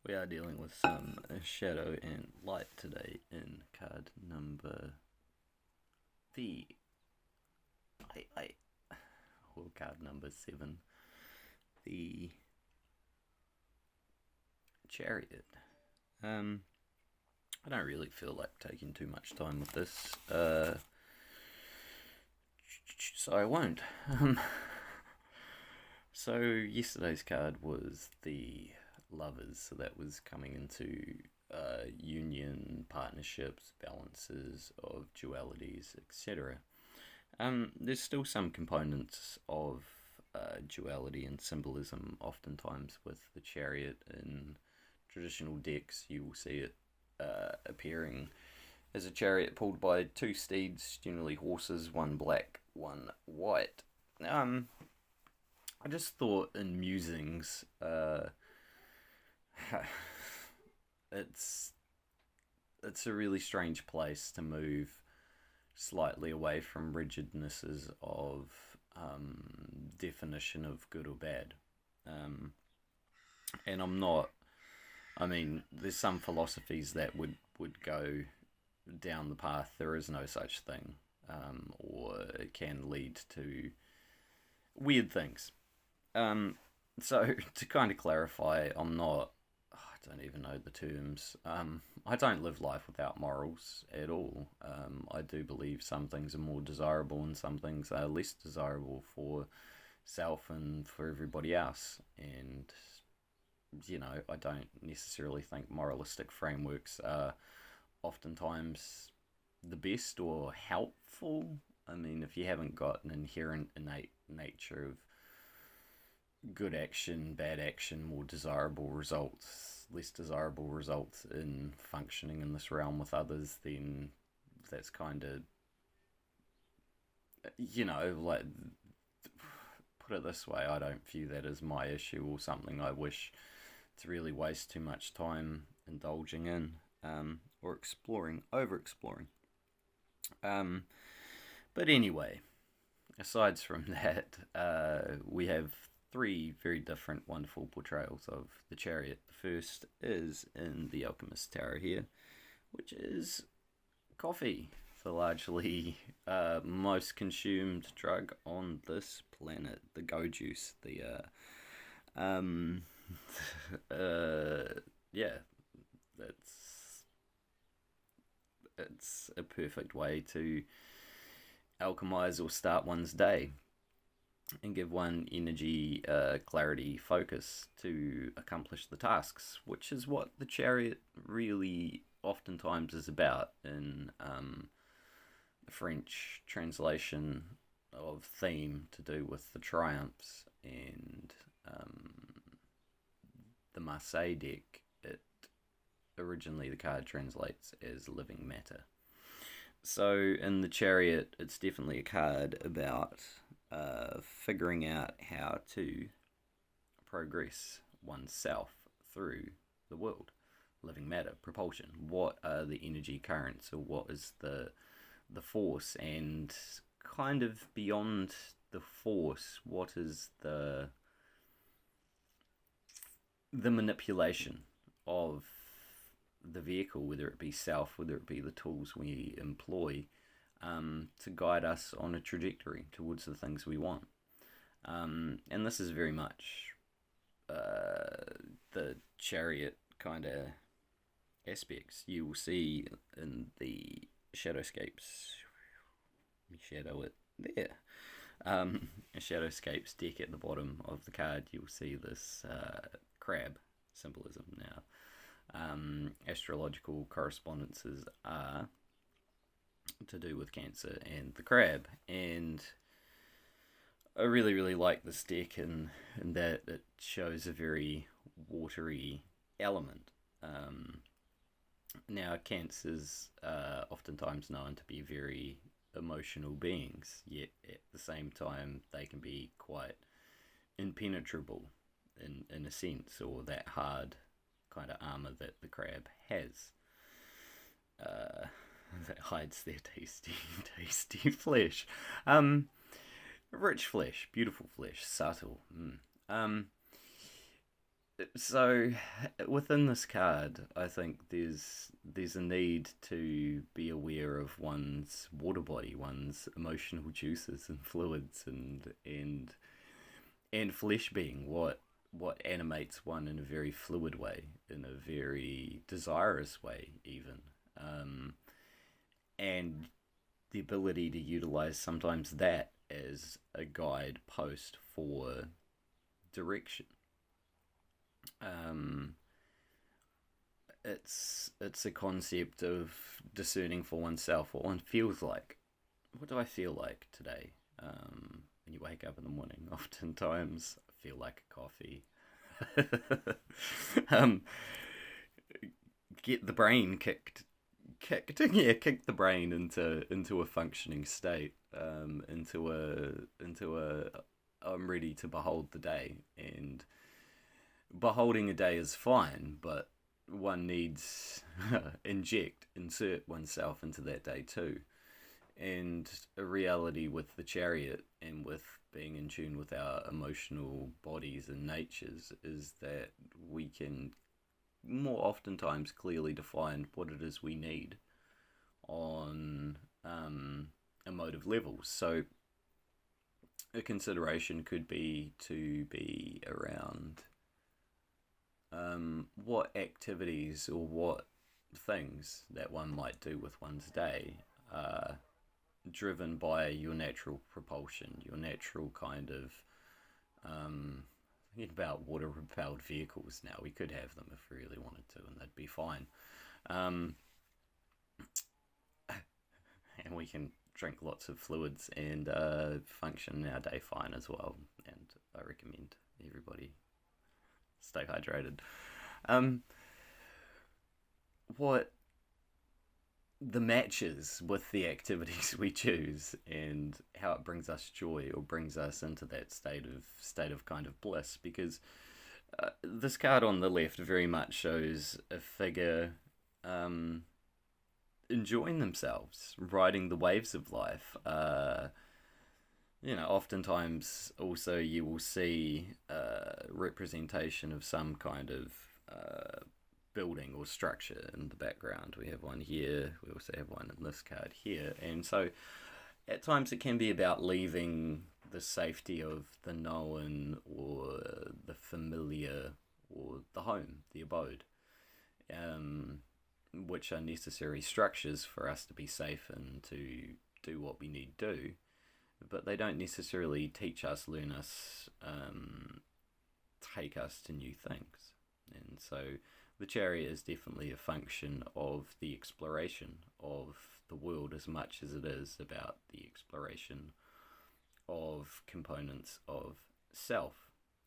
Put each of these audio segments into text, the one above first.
We are dealing with some shadow and light today in card number the I well, card number 7, the Chariot. I don't really feel like taking too much time with this, so I won't. So yesterday's card was the Lovers, so that was coming into union, partnerships, balances of dualities, etc. There's still some components of duality and symbolism oftentimes with the Chariot. In traditional decks you will see it appearing as a chariot pulled by two steeds, generally horses, one black, one white. I just thought in musings, it's a really strange place to move slightly away from rigidnesses of definition of good or bad. And I'm not. I mean, there's some philosophies that would go down the path there is no such thing, or it can lead to weird things. So to kind of clarify, I'm not. I don't even know the terms. I don't live life without morals at all. I do believe some things are more desirable and some things are less desirable for self and for everybody else. And, I don't necessarily think moralistic frameworks are oftentimes the best or helpful. I mean, if you haven't got an inherent innate nature of good action, bad action, more desirable results, less desirable results in functioning in this realm with others, then that's kind of, like, put it this way, I don't view that as my issue or something I wish to really waste too much time indulging in, or over exploring. But anyway, aside from that, we have three very different, wonderful portrayals of the Chariot. The first is in the Alchemist Tarot here, which is coffee, the largely most consumed drug on this planet. The go juice, yeah, it's a perfect way to alchemize or start one's day and give one energy, clarity, focus to accomplish the tasks, which is what the Chariot really oftentimes is about in the French translation of theme to do with the triumphs and the Marseille deck. It originally, the card translates as living matter. So in the Chariot, it's definitely a card about figuring out how to progress oneself through the world. Living matter, propulsion. What are the energy currents, or what is the force? And kind of beyond the force, what is the manipulation of the vehicle, whether it be self, whether it be the tools we employ, to guide us on a trajectory towards the things we want. And this is very much the Chariot kind of aspects you will see in the Shadowscapes. Shadow it there. A Shadowscapes deck at the bottom of the card, you'll see this crab symbolism. Now, astrological correspondences are to do with Cancer and the crab, and I really, really like this deck in that it shows a very watery element. Now, Cancers are oftentimes known to be very emotional beings, yet at the same time they can be quite impenetrable in a sense, or that hard kind of armor that the crab has, that hides their tasty flesh. Rich flesh, beautiful flesh, subtle. So within this card, I think there's a need to be aware of one's water body, one's emotional juices and fluids, and flesh being what animates one in a very fluid way, in a very desirous way, even, um, and the ability to utilize sometimes that as a guide post for direction. Um, it's a concept of discerning for oneself what one feels like. What do I feel like today? When you wake up in the morning, oftentimes I feel like a coffee. um, get the brain kick the brain into a functioning state, into a I'm ready to behold the day, and beholding a day is fine, but one needs insert oneself into that day too. And a reality with the chariot and with being in tune with our emotional bodies and natures is that we can more oftentimes clearly define what it is we need on emotive levels. So a consideration could be to be around what activities or what things that one might do with one's day are driven by your natural propulsion, your natural kind of thinking about water propelled vehicles now. We could have them if we really wanted to, and they'd be fine. Um, and we can drink lots of fluids and function our day fine as well. And I recommend everybody stay hydrated. Um, what the matches with the activities we choose and how it brings us joy or brings us into that state of kind of bliss, because this card on the left very much shows a figure enjoying themselves, riding the waves of life. Oftentimes also you will see representation of some kind of building or structure in the background. We have one here, we also have one in this card here, and so at times it can be about leaving the safety of the known or the familiar or the home, the abode, which are necessary structures for us to be safe and to do what we need to do, but they don't necessarily teach us, learn us, take us to new things. And so the chariot is definitely a function of the exploration of the world as much as it is about the exploration of components of self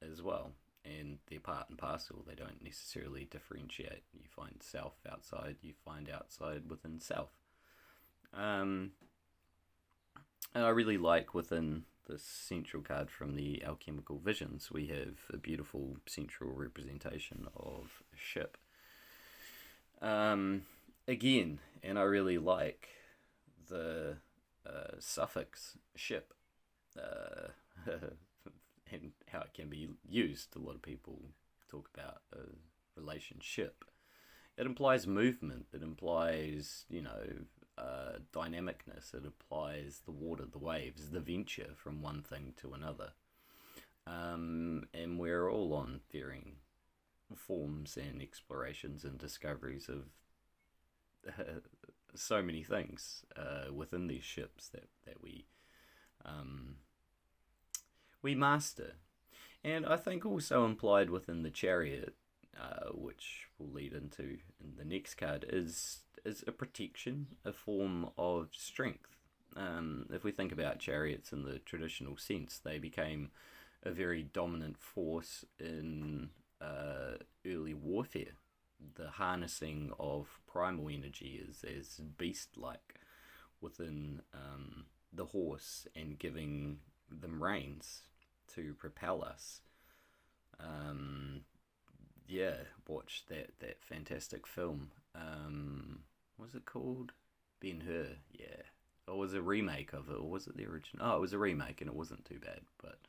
as well. And they're part and parcel. They don't necessarily differentiate. You find self outside, you find outside within self. And I really like within this central card from the Alchemical Visions, we have a beautiful central representation of a ship. Again, and I really like the suffix ship and how it can be used. A lot of people talk about a relationship. It implies movement. It implies, dynamicness. It implies the water, the waves, the venture from one thing to another. And we're all on varying forms and explorations and discoveries of so many things within these ships that we master. And I think also implied within the chariot, which we'll lead into in the next card, is a protection, a form of strength. If we think about chariots in the traditional sense, they became a very dominant force in early warfare. The harnessing of primal energy is as beast-like within the horse and giving them reins to propel us. Watch that fantastic film. What was it called? Ben-Hur. Yeah. Or was it a remake of it, or was it the original? Oh, it was a remake, and it wasn't too bad. But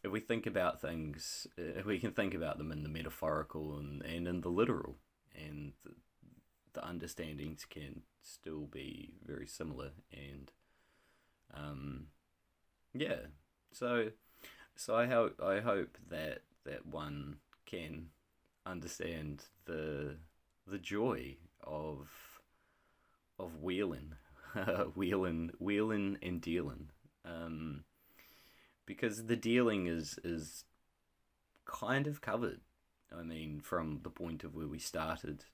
if we think about things, if we can think about them in the metaphorical and in the literal, and the understandings can still be very similar. And yeah, so I hope that one can understand the joy of wheeling, wheeling and dealing. Um, because the dealing is kind of covered. I mean, from the point of where we started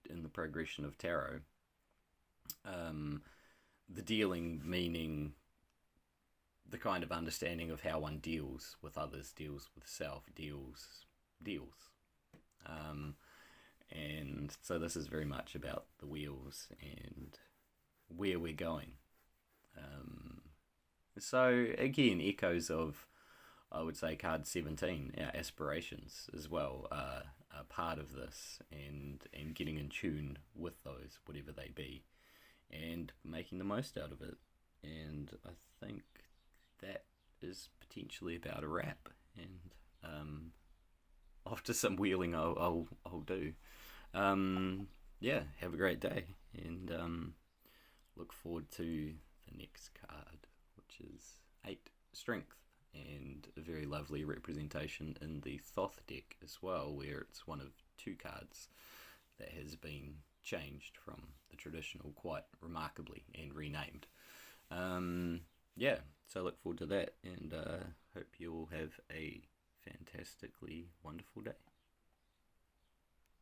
in the progression of tarot, um, the dealing meaning the kind of understanding of how one deals with others, deals with self, deals. Um, and so this is very much about the wheels and where we're going. Um, so again, echoes of, I would say, card 17, our aspirations as well are part of this, and getting in tune with those, whatever they be, and making the most out of it. And I think that is potentially about a wrap. And after some wheeling, I'll do. Yeah, have a great day, and look forward to the next card, which is 8 Strength, and a very lovely representation in the Thoth deck as well, where it's one of 2 cards that has been changed from the traditional quite remarkably and renamed. Yeah, so look forward to that, and hope you all have a fantastically wonderful day.